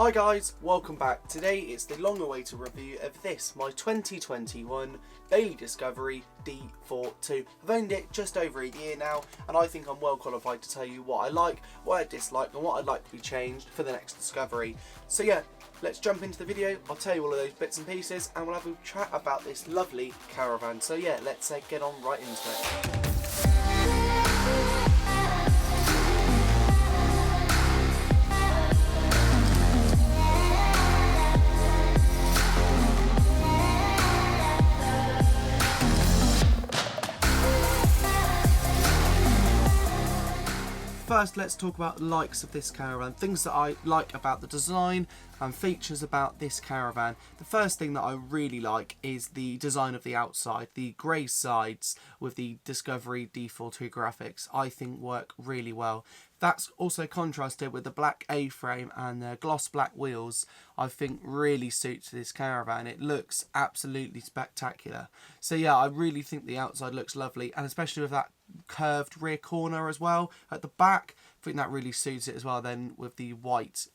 Hi guys, welcome back. Today it's the long awaited review of this, my 2021 Bailey Discovery D4-2. I've owned it just over a year now and I think I'm well qualified to tell you what I like, what I dislike and what I'd like to be changed for the next Discovery. So yeah, let's jump into the video. I'll tell you all of those bits and pieces and we'll have a chat about this lovely caravan. So yeah, let's get on right into it. First, let's talk about the likes of this caravan, things that I like about the design and features about this caravan. The first thing that I really like is the design of the outside. The grey sides with the Discovery D4-2 graphics I think work really well. That's also contrasted with the black A-frame and the gloss black wheels I think really suits this caravan. It looks absolutely spectacular. So yeah, I really think the outside looks lovely, and especially with that curved rear corner as well at the back, I think that really suits it as well then with the white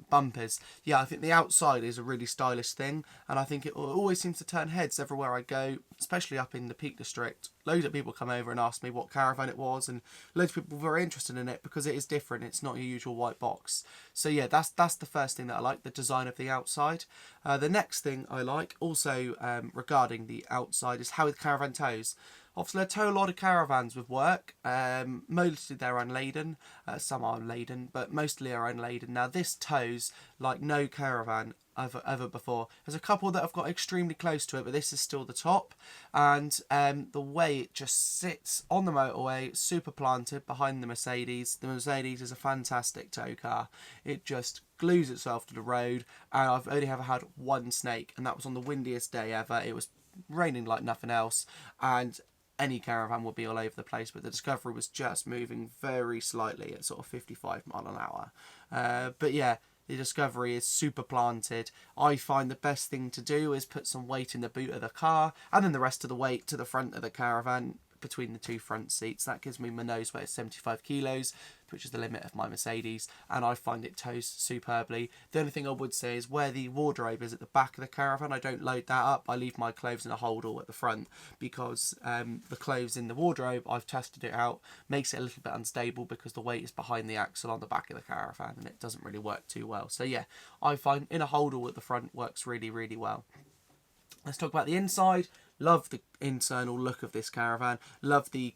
bumpers. Yeah, I think the outside is a really stylish thing and I think it always seems to turn heads everywhere I go, especially up in the Peak District. Loads of people come over and ask me what caravan it was and loads of people were very interested in it because it is different. It's not your usual white box. So yeah, that's the first thing that I like, the design of the outside. The next thing I like also regarding the outside is how the caravan tows. Obviously, I tow a lot of caravans with work. Mostly they're unladen. Some are laden, but mostly are unladen. Now, this tows like no caravan ever before. There's a couple that have got extremely close to it, but this is still the top. And the way it just sits on the motorway, super planted behind the Mercedes. The Mercedes is a fantastic tow car. It just glues itself to the road. And I've only ever had one snake, and that was on the windiest day ever. It was raining like nothing else, and any caravan would be all over the place, but the Discovery was just moving very slightly at sort of 55 mile an hour. But yeah, the Discovery is super planted. I find the best thing to do is put some weight in the boot of the car and then the rest of the weight to the front of the caravan between the two front seats. That gives me my nose weight of 75 kilos, which is the limit of my Mercedes, and I find it tows superbly. The only thing I would say is where the wardrobe is at the back of the caravan, I don't load that up. I leave my clothes in a holdall at the front because the clothes in the wardrobe, I've tested it out, makes it a little bit unstable because the weight is behind the axle on the back of the caravan and it doesn't really work too well. So yeah, I find in a holdall at the front works really, really well. Let's talk about the inside. Love the internal look of this caravan. Love the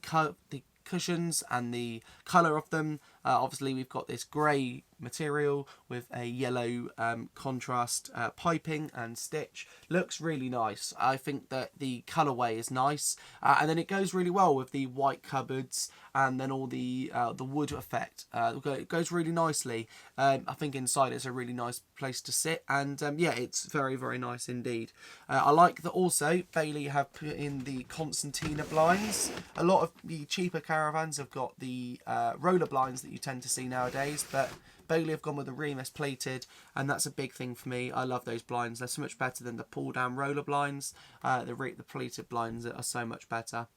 cushions and the colour of them. Obviously we've got this grey material with a yellow contrast piping and stitch. Looks really nice. I think that the colourway is nice, and then it goes really well with the white cupboards and then all the wood effect. It goes really nicely. I think inside it's a really nice place to sit, and yeah, it's very, very nice indeed. I like that also Bailey have put in the concertina blinds. A lot of the cheaper caravans have got the roller blinds that you tend to see nowadays, but Bailey have gone with the Remus plated, and that's a big thing for me. I love those blinds. They're so much better than the pull down roller blinds. The plated blinds are so much better.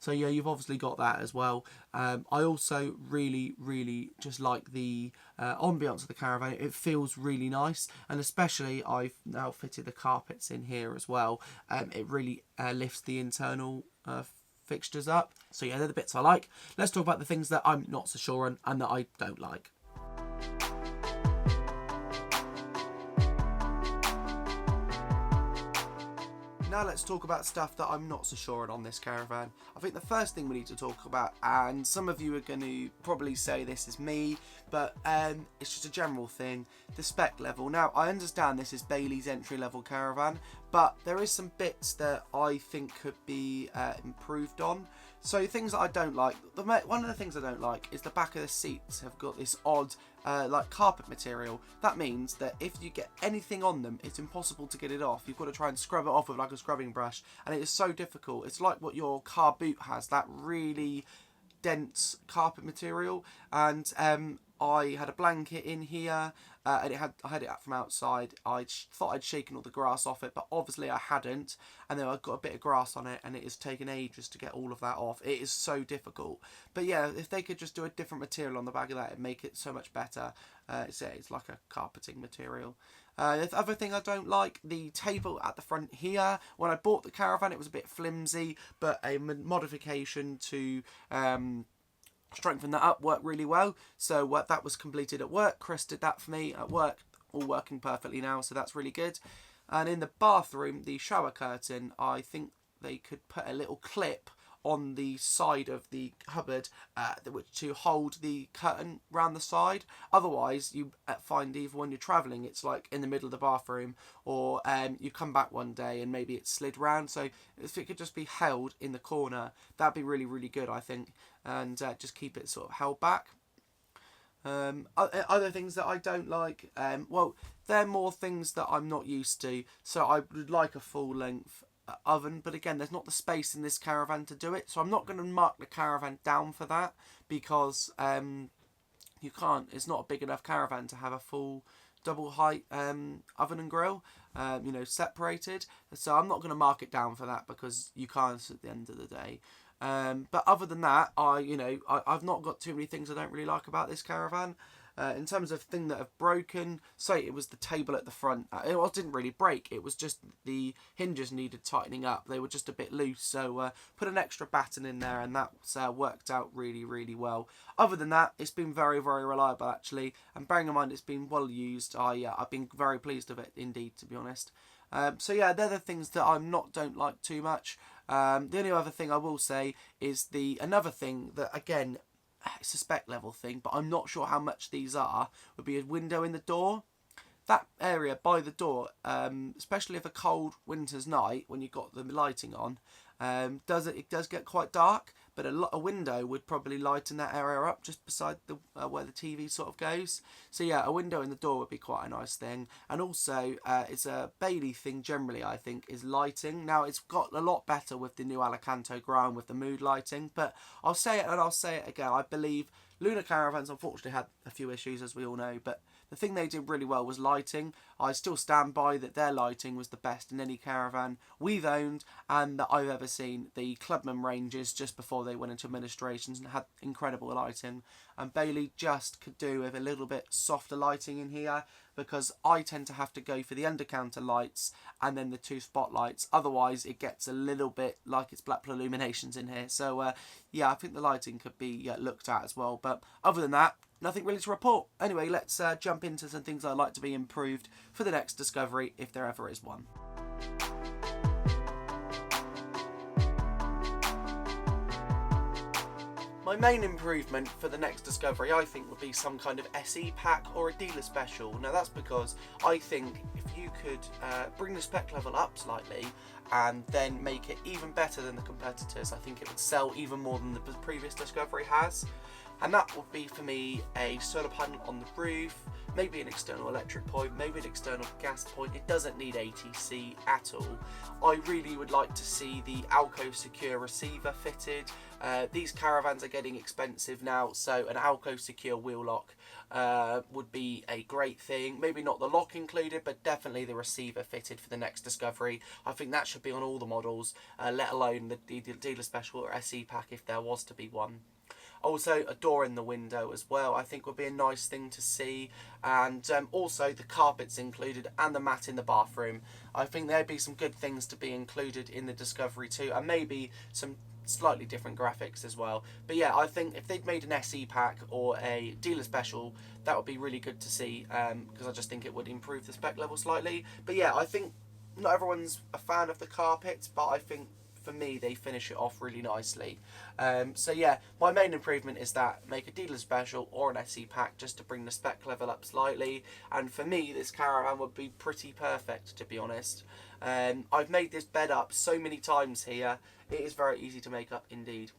So yeah, you've obviously got that as well. I also really, really just like the ambience of the caravan. It feels really nice, and especially I've now fitted the carpets in here as well. It really lifts the internal fixtures up. So yeah, they're the bits I like. Let's talk about the things that I'm not so sure on and that I don't like. Now let's talk about stuff that I'm not so sure on this caravan. I think the first thing we need to talk about, and some of you are going to probably say this is me, but it's just a general thing, the spec level. Now I understand this is Bailey's entry level caravan, but there is some bits that I think could be improved on. So things that I don't like, one of the things I don't like is the back of the seats have got this odd like carpet material. That means that if you get anything on them, it's impossible to get it off. You've got to try and scrub it off with like a scrubbing brush, and it is so difficult. It's like what your car boot has, that really dense carpet material, and I had a blanket in here, and I had it up from outside. Thought I'd shaken all the grass off it, but obviously I hadn't. And then I got a bit of grass on it, and it has taken ages to get all of that off. It is so difficult. But yeah, if they could just do a different material on the back of that, it'd make it so much better. It's like a carpeting material. The other thing I don't like, the table at the front here. When I bought the caravan, it was a bit flimsy, but a modification to strengthen that up worked really well. So that was completed at work. Chris did that for me at work, all working perfectly now, so that's really good. And in the bathroom, the shower curtain, I think they could put a little clip on the side of the cupboard to hold the curtain round the side. Otherwise, you find either when you're travelling, it's like in the middle of the bathroom, or you come back one day and maybe it's slid round. So if it could just be held in the corner, that'd be really, really good, I think. And just keep it sort of held back. Other things that I don't like, well, they're more things that I'm not used to. So I would like a full length oven, but again, there's not the space in this caravan to do it, so I'm not going to mark the caravan down for that, because you can't, it's not a big enough caravan to have a full double height oven and grill, separated. So I'm not going to mark it down for that, because you can't at the end of the day. But other than that, I've not got too many things I don't really like about this caravan. In terms of things that have broken, say it was the table at the front. It didn't really break. It was just the hinges needed tightening up. They were just a bit loose. So put an extra batten in there, and that's worked out really, really well. Other than that, it's been very, very reliable actually. And bearing in mind it's been well used, I've been very pleased with it indeed, to be honest. So yeah, they're the things that I don't like too much. The only other thing I will say is another thing that, again, it's a spec level thing, but I'm not sure how much these are, would be a window in the door. That area by the door, especially if a cold winter's night when you've got the lighting on, it does get quite dark, but a window would probably lighten that area up just beside the where the TV sort of goes. So yeah, a window in the door would be quite a nice thing. And also, it's a Bailey thing generally, I think, is lighting. Now, it's got a lot better with the new Alicanto ground with the mood lighting, but I'll say it and I'll say it again. I believe Lunar Caravans unfortunately had a few issues, as we all know, but the thing they did really well was lighting. I still stand by that their lighting was the best in any caravan we've owned and that I've ever seen. The Clubman ranges, just before they went into administrations, and had incredible lighting. And Bailey just could do with a little bit softer lighting in here, because I tend to have to go for the under-counter lights and then the two spotlights. Otherwise, it gets a little bit like it's Blackpool Illuminations in here. So, yeah, I think the lighting could be looked at as well. But other than that, nothing really to report. Anyway, let's jump into some things I'd like to be improved for the next Discovery, if there ever is one. My main improvement for the next Discovery, I think, would be some kind of SE pack or a dealer special. Now, that's because I think if you could bring the spec level up slightly and then make it even better than the competitors, I think it would sell even more than the previous Discovery has. And that would be, for me, a solar panel on the roof, maybe an external electric point, maybe an external gas point. It doesn't need ATC at all. I really would like to see the Alco Secure receiver fitted. These caravans are getting expensive now, so an Alco Secure wheel lock would be a great thing. Maybe not the lock included, but definitely the receiver fitted for the next Discovery. I think that should be on all the models, let alone the dealer special or SE pack if there was to be one. Also, a door in the window as well, I think would be a nice thing to see. And also the carpets included and the mat in the bathroom. I think there'd be some good things to be included in the Discovery too, and maybe some slightly different graphics as well. But yeah, I think if they'd made an SE pack or a dealer special, that would be really good to see, because I just think it would improve the spec level slightly. But yeah, I think not everyone's a fan of the carpets, but I think for me they finish it off really nicely. So yeah, my main improvement is that make a dealer special or an SE pack just to bring the spec level up slightly, and for me this caravan would be pretty perfect, to be honest. I've made this bed up so many times here. It is very easy to make up indeed.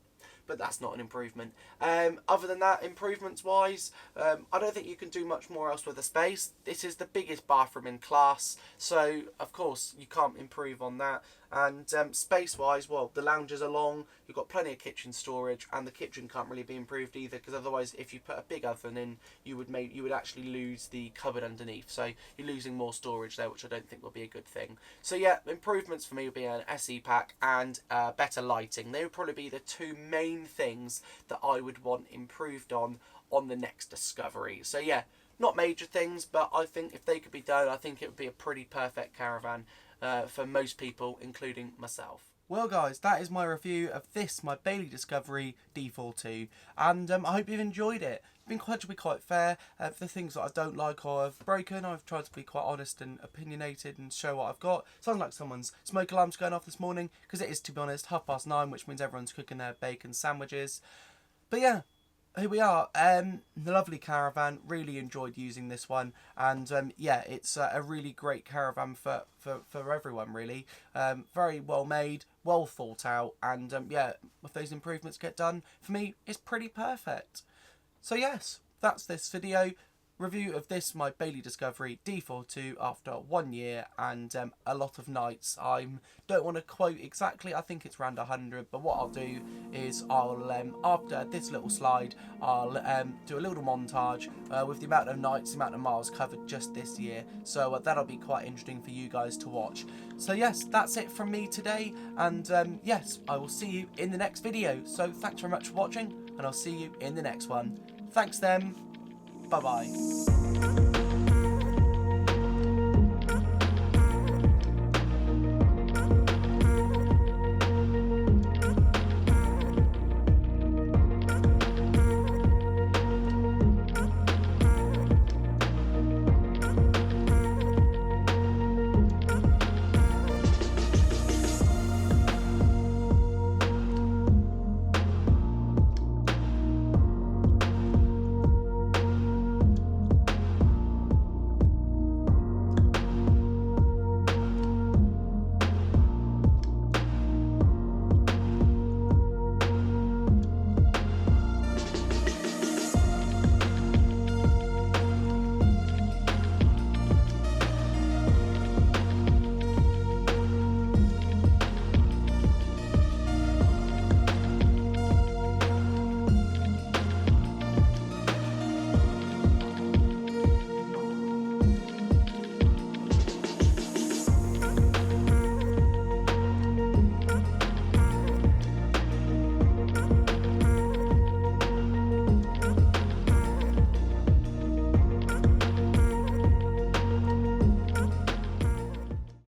But that's not an improvement. Other than that, improvements wise, I don't think you can do much more else with the space. This is the biggest bathroom in class, so of course you can't improve on that. And space wise, well, the lounges are long, you've got plenty of kitchen storage, and the kitchen can't really be improved either, because otherwise if you put a big oven in, you would actually lose the cupboard underneath, so you're losing more storage there, which I don't think will be a good thing. So yeah, improvements for me would be an SE pack and better lighting. They would probably be the two main things that I would want improved on the next Discovery. So yeah, not major things, but I think if they could be done, I think it would be a pretty perfect caravan for most people, including myself. Well guys, that is my review of this, my Bailey Discovery D4-2, and I hope you've enjoyed it. It's been quite to be quite fair. The things that I don't like or I've broken, I've tried to be quite honest and opinionated and show what I've got. Sounds like someone's smoke alarm's going off this morning, because it is, to be honest, 9:30, which means everyone's cooking their bacon sandwiches. But yeah, here we are. The lovely caravan. Really enjoyed using this one, and yeah, it's a really great caravan for everyone really. Very well made, well thought out, and yeah, if those improvements get done, for me it's pretty perfect. So yes, that's this video review of this, my Bailey Discovery D4-2 after 1 year and a lot of nights. I don't want to quote exactly, I think it's around 100, but what I'll do is I'll, after this little slide, I'll do a little montage with the amount of nights, the amount of miles covered just this year. So that'll be quite interesting for you guys to watch. So yes, that's it from me today, and yes, I will see you in the next video. So thanks very much for watching, and I'll see you in the next one. Thanks then. Bye-bye.